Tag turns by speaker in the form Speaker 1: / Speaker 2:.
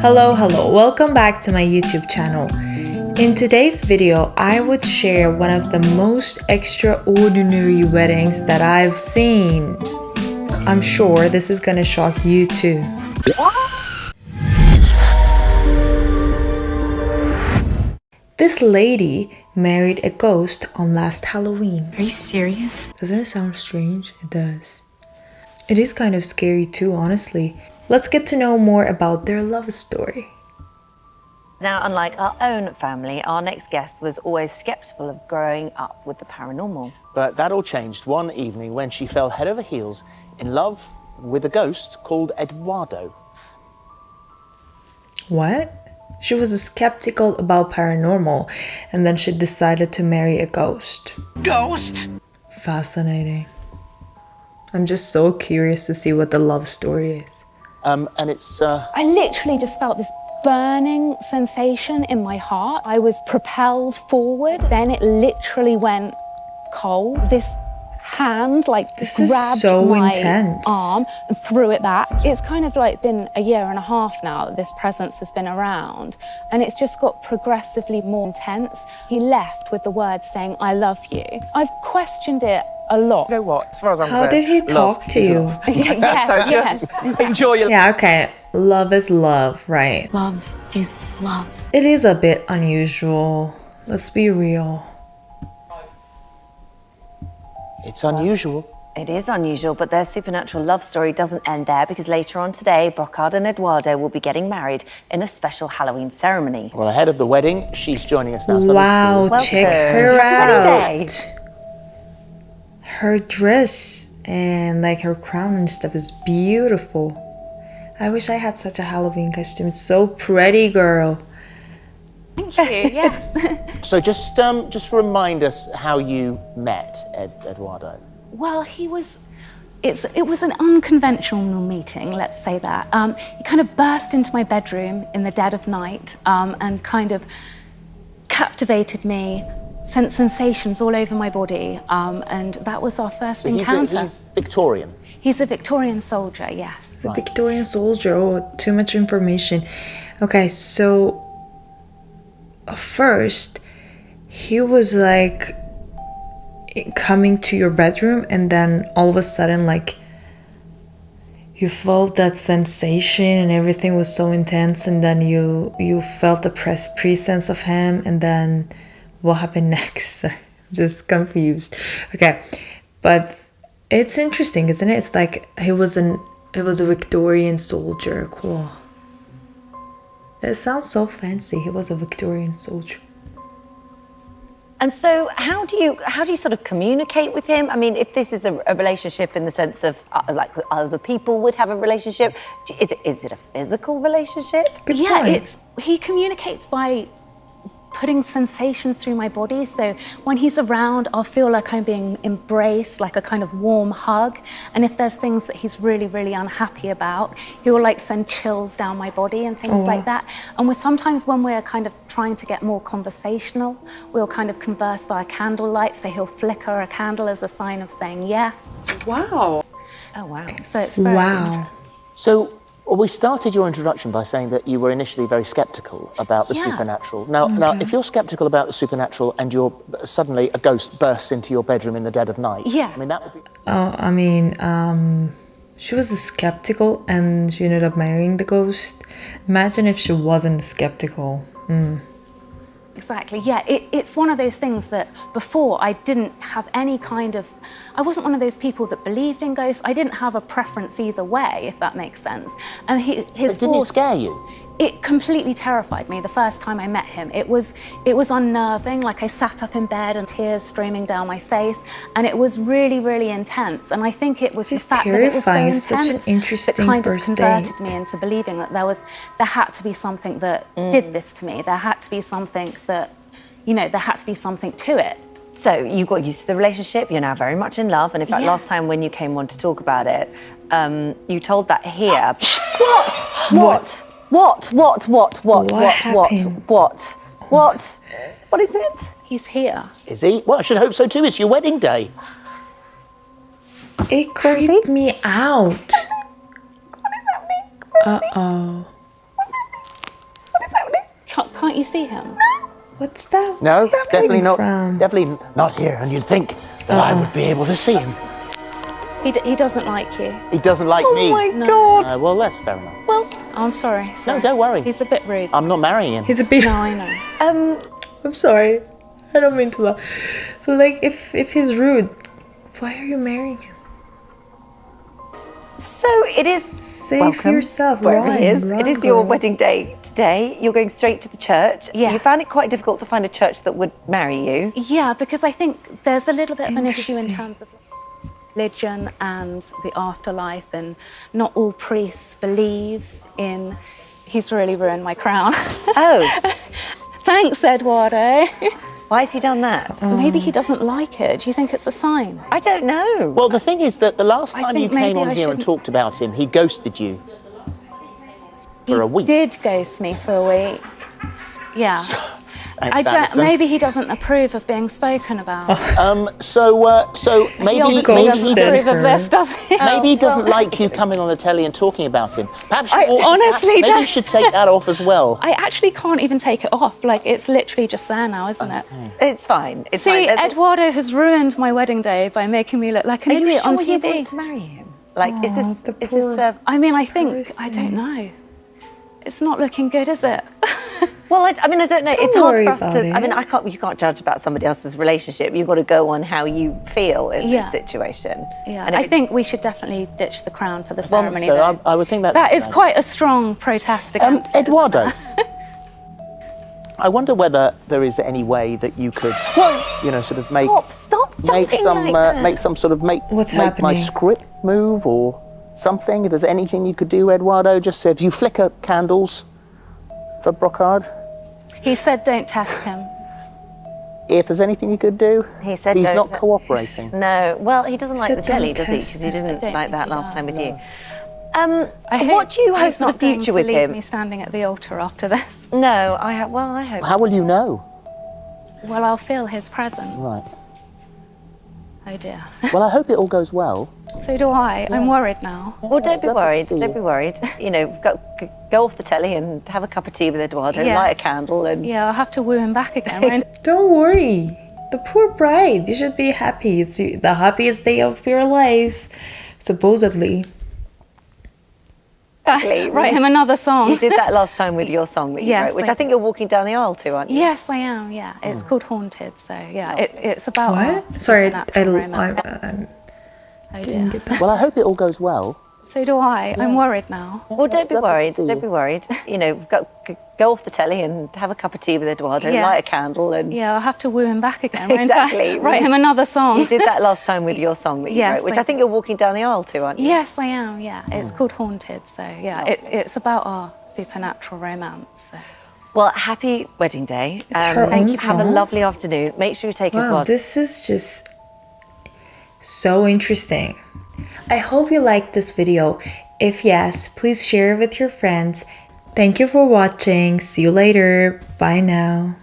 Speaker 1: Hello, welcome back to my YouTube channel. In today's video, I would share one of the most extraordinary weddings that I've seen. I'm sure this is gonna shock you too. This lady married a ghost on last Halloween.
Speaker 2: Are you serious?
Speaker 1: Doesn't it sound strange? It does. It is kind of scary too, honestly. Let's get to know more about their love story.
Speaker 3: Now, unlike our own family, our next guest was always skeptical of growing up with the paranormal.
Speaker 4: But that all changed one evening when she fell head over heels in love with a ghost called Eduardo.
Speaker 1: What? She was skeptical about paranormal and then she decided to marry a ghost.
Speaker 5: Ghost?
Speaker 1: Fascinating. I'm just so curious to see what the love story is.
Speaker 4: And it's
Speaker 2: I literally just felt this burning sensation in my heart. I was propelled forward, then it literally went cold. This hand
Speaker 1: This is
Speaker 2: grabbed
Speaker 1: so
Speaker 2: my
Speaker 1: intense.
Speaker 2: arm and threw it back. It's kind of like been a year and a half now that this presence has been around, and it's just got progressively more intense. He left with the words saying, "I love you." I've questioned it a lot.
Speaker 5: You know what? As far as I'm
Speaker 1: How
Speaker 5: concerned,
Speaker 1: did he talk
Speaker 5: love
Speaker 1: to
Speaker 5: is
Speaker 1: you?
Speaker 5: love.
Speaker 2: Yeah,
Speaker 5: So
Speaker 2: yes,
Speaker 5: just enjoy your
Speaker 1: Yeah, okay. Love is love, right?
Speaker 2: Love is love.
Speaker 1: It is a bit unusual. Let's be real.
Speaker 4: it's unusual.
Speaker 3: It is unusual, but their supernatural love story doesn't end there, because later on today, Brocard and Eduardo will be getting married in a special Halloween ceremony.
Speaker 4: Well, ahead of the wedding, she's joining us now. It's lovely to
Speaker 1: Wow,
Speaker 4: see you.
Speaker 1: check
Speaker 3: Welcome.
Speaker 1: her
Speaker 3: Happy wedding
Speaker 1: out.
Speaker 3: day.
Speaker 1: Her dress and her crown and stuff is beautiful. I wish I had such a Halloween costume. It's so pretty, girl.
Speaker 2: Thank you, yes.
Speaker 4: So just remind us how you met Eduardo.
Speaker 2: Well, it was an unconventional meeting, let's say that. He kind of burst into my bedroom in the dead of night and kind of captivated me, sent sensations all over my body, and that was our first encounter.
Speaker 4: He's Victorian.
Speaker 2: He's a Victorian soldier, yes.
Speaker 1: The Victorian soldier. Oh, too much information. Okay, so first he was coming to your bedroom, and then all of a sudden you felt that sensation and everything was so intense, and then you felt the presence of him, and then what happened next? I'm just confused. Okay, but it's interesting, isn't it? It's like he was a Victorian soldier. Cool. It sounds so fancy. He was a Victorian soldier.
Speaker 3: And so how do you sort of communicate with him? I mean, if this is a relationship in the sense of like other people would have a relationship, is it a physical relationship?
Speaker 1: Good
Speaker 2: Yeah,
Speaker 1: point.
Speaker 2: he communicates by putting sensations through my body. So when he's around, I'll feel like I'm being embraced, like a kind of warm hug. And if there's things that he's really, really unhappy about, he will send chills down my body and things like that. And sometimes when we're kind of trying to get more conversational, we'll kind of converse via candlelight. So he'll flicker a candle as a sign of saying yes.
Speaker 5: wow.
Speaker 3: Oh, wow.
Speaker 2: So it's very
Speaker 1: Wow.
Speaker 4: So we started your introduction by saying that you were initially very skeptical about the
Speaker 2: Yeah.
Speaker 4: supernatural. Now, if you're skeptical about the supernatural and suddenly a ghost bursts into your bedroom in the dead of night,
Speaker 2: Yeah.
Speaker 4: I mean, that would be...
Speaker 1: Oh, I mean, she was skeptical and she ended up marrying the ghost. Imagine if she wasn't skeptical.
Speaker 2: Exactly, yeah. It's one of those things that before I didn't have any kind of... I wasn't one of those people that believed in ghosts. I didn't have a preference either way, if that makes sense. And his
Speaker 4: But didn't it
Speaker 2: force...
Speaker 4: scare you?
Speaker 2: It completely terrified me the first time I met him. It was unnerving. I sat up in bed and tears streaming down my face, and it was really, really intense. And I think it was
Speaker 1: It's
Speaker 2: the fact that it was so
Speaker 1: terrifying.
Speaker 2: intense
Speaker 1: It's such an interesting
Speaker 2: that kind of
Speaker 1: first
Speaker 2: converted
Speaker 1: date.
Speaker 2: me into believing that there had to be something that did this to me. There had to be something that, there had to be something to it.
Speaker 3: So you got used to the relationship, you're now very much in love, and in fact,
Speaker 2: Yeah.
Speaker 3: last time when you came on to talk about it, you told that here. What?
Speaker 1: happened?
Speaker 3: What is it?
Speaker 2: He's here.
Speaker 4: Is he? Well, I should hope so too. It's your wedding day.
Speaker 1: It creeped me out. Uh-oh.
Speaker 2: Can't you see him?
Speaker 1: What's that?
Speaker 4: No,
Speaker 1: Where's
Speaker 4: it's definitely
Speaker 1: coming
Speaker 4: not.
Speaker 1: from?
Speaker 4: Definitely not here. And you'd think that I would be able to see him.
Speaker 2: He doesn't like you.
Speaker 4: He doesn't like me.
Speaker 5: Oh my God.
Speaker 4: Well, that's fair enough.
Speaker 2: I'm sorry.
Speaker 4: No, don't worry.
Speaker 2: He's a bit rude.
Speaker 4: I'm not marrying him.
Speaker 1: He's a bit.
Speaker 2: No, I know.
Speaker 1: I'm sorry. I don't mean to laugh. But like, if he's rude, why are you marrying him?
Speaker 3: So it is.
Speaker 1: Save
Speaker 3: Welcome,
Speaker 1: yourself.
Speaker 3: wherever
Speaker 1: Run,
Speaker 3: he is.
Speaker 1: run,
Speaker 3: It is your
Speaker 1: girl.
Speaker 3: wedding day today. You're going straight to the church.
Speaker 2: Yes.
Speaker 3: You found it quite difficult to find a church that would marry you.
Speaker 2: Yeah, because I think there's a little bit of an issue in
Speaker 1: Interesting.
Speaker 2: terms of religion and the afterlife, and not all priests believe in. He's really ruined my crown.
Speaker 3: Oh,
Speaker 2: Thanks, Eduardo.
Speaker 3: why has he done that?
Speaker 2: Maybe he doesn't like it. Do you think it's a sign?
Speaker 3: I don't know.
Speaker 4: Well, the thing is that the last
Speaker 2: I
Speaker 4: time you
Speaker 2: think maybe
Speaker 4: came on
Speaker 2: I
Speaker 4: here and
Speaker 2: shouldn't-
Speaker 4: talked about him, he ghosted you for a week.
Speaker 2: He did ghost me for a week. Yeah.
Speaker 4: Thanks,
Speaker 2: I don't,
Speaker 4: Alison.
Speaker 2: maybe he doesn't approve of being spoken about.
Speaker 4: So maybe
Speaker 2: He obviously
Speaker 1: Ghosted
Speaker 2: doesn't approve
Speaker 1: her.
Speaker 2: of this, does he?
Speaker 4: maybe he doesn't like you coming on the telly and talking about him. Perhaps you
Speaker 2: I
Speaker 4: ought to-
Speaker 2: honestly
Speaker 4: maybe you
Speaker 2: don't-
Speaker 4: should take that off as well.
Speaker 2: I actually can't even take it off. Like, it's literally just there now, isn't it?
Speaker 3: It's fine. It's
Speaker 2: See,
Speaker 3: fine. There's a-
Speaker 2: Eduardo has ruined my wedding day by making me look like an
Speaker 3: Are you
Speaker 2: idiot
Speaker 3: sure
Speaker 2: on
Speaker 3: you
Speaker 2: TV.
Speaker 3: want to marry him? Like, is this?
Speaker 1: the
Speaker 3: Is
Speaker 1: poor-
Speaker 3: this?
Speaker 2: I mean, I think, I
Speaker 1: Christine.
Speaker 2: don't know. It's not looking good, is it?
Speaker 3: Well, I mean, I don't know. It's
Speaker 1: Don't
Speaker 3: hard
Speaker 1: worry
Speaker 3: for us
Speaker 1: about
Speaker 3: to. I
Speaker 1: it.
Speaker 3: mean, you can't judge about somebody else's relationship. You've got to go on how you feel in
Speaker 2: Yeah.
Speaker 3: this situation.
Speaker 2: Yeah,
Speaker 3: And if
Speaker 2: I think we should definitely ditch the crown for the
Speaker 4: Well,
Speaker 2: ceremony.
Speaker 4: so
Speaker 2: though.
Speaker 4: I would think that's
Speaker 2: That
Speaker 4: a
Speaker 2: is
Speaker 4: good
Speaker 2: quite a strong protest
Speaker 4: idea.
Speaker 2: against it.
Speaker 4: Eduardo, I wonder whether there is any way that you could, you know, sort of
Speaker 3: Stop jumping
Speaker 4: make some sort of
Speaker 1: What's
Speaker 4: make my
Speaker 1: happening?
Speaker 4: script move or something. If there's anything you could do, Eduardo, just say if you flicker candles for Brocard.
Speaker 2: He said don't test him.
Speaker 4: If there's anything you could do,
Speaker 3: He said
Speaker 4: he's
Speaker 3: don't-
Speaker 4: not cooperating.
Speaker 3: No, well, he doesn't like
Speaker 1: said
Speaker 3: the jelly,
Speaker 1: don't
Speaker 3: does he?
Speaker 1: test
Speaker 3: Because he didn't
Speaker 2: don't
Speaker 3: like
Speaker 2: think
Speaker 3: that
Speaker 2: he
Speaker 3: last time with
Speaker 2: does.
Speaker 3: you.
Speaker 2: I hope
Speaker 3: What do you hope
Speaker 2: he's
Speaker 3: for the
Speaker 2: not going
Speaker 3: future
Speaker 2: to
Speaker 3: with
Speaker 2: leave
Speaker 3: him?
Speaker 2: me standing at the altar after this.
Speaker 3: No, I hope.
Speaker 4: How will you know?
Speaker 2: Well, I'll feel his presence.
Speaker 4: Right.
Speaker 2: Oh dear.
Speaker 4: Well, I hope it all goes well.
Speaker 2: So do I. I'm worried now.
Speaker 3: Well, don't be
Speaker 4: lovely to
Speaker 3: worried.
Speaker 4: see
Speaker 3: Don't
Speaker 4: you.
Speaker 3: be worried. You know, go off the telly and have a cup of tea with Eduardo,
Speaker 2: Yeah.
Speaker 3: light a candle, and
Speaker 2: Yeah, I'll have to woo him back again. won't I?
Speaker 1: Don't worry. The poor bride. You should be happy. It's the happiest day of your life, supposedly.
Speaker 3: Exactly.
Speaker 2: Write him another song.
Speaker 3: you did that last time with your song that you
Speaker 2: Yes,
Speaker 3: wrote, which
Speaker 2: I
Speaker 3: I think you're walking down the aisle to, aren't you?
Speaker 2: Yes, I am. Yeah, it's called Haunted. So yeah, it's about
Speaker 1: What?
Speaker 2: our
Speaker 1: Sorry,
Speaker 2: supernatural
Speaker 1: I
Speaker 2: romance. Oh
Speaker 1: didn't
Speaker 2: dear.
Speaker 1: get that.
Speaker 4: Well, I hope it all goes well.
Speaker 2: So do I. I'm worried now.
Speaker 3: Well, don't be
Speaker 4: lovely to
Speaker 3: worried.
Speaker 4: see you.
Speaker 3: Don't be worried. You know, go off the telly and have a cup of tea with Eduardo,
Speaker 2: Yeah.
Speaker 3: light a candle, and
Speaker 2: Yeah, I'll have to woo him back again. won't I?
Speaker 3: Exactly.
Speaker 2: Write him another song.
Speaker 3: you did that last time with your song that you
Speaker 2: Yes,
Speaker 3: wrote, which
Speaker 2: I
Speaker 3: I think you're walking down the aisle to, aren't you?
Speaker 2: Yes, I am. Yeah, it's called Haunted. So yeah, it's about our supernatural romance. So.
Speaker 3: Well, happy wedding day.
Speaker 1: It's her
Speaker 3: Thank
Speaker 1: own
Speaker 3: you. Have a
Speaker 1: song?
Speaker 3: lovely afternoon. Make sure you take
Speaker 1: Wow,
Speaker 3: Eduardo.
Speaker 1: this is just so interesting. I hope you liked this video. If yes, please share it with your friends. Thank you for watching. See you later. Bye now.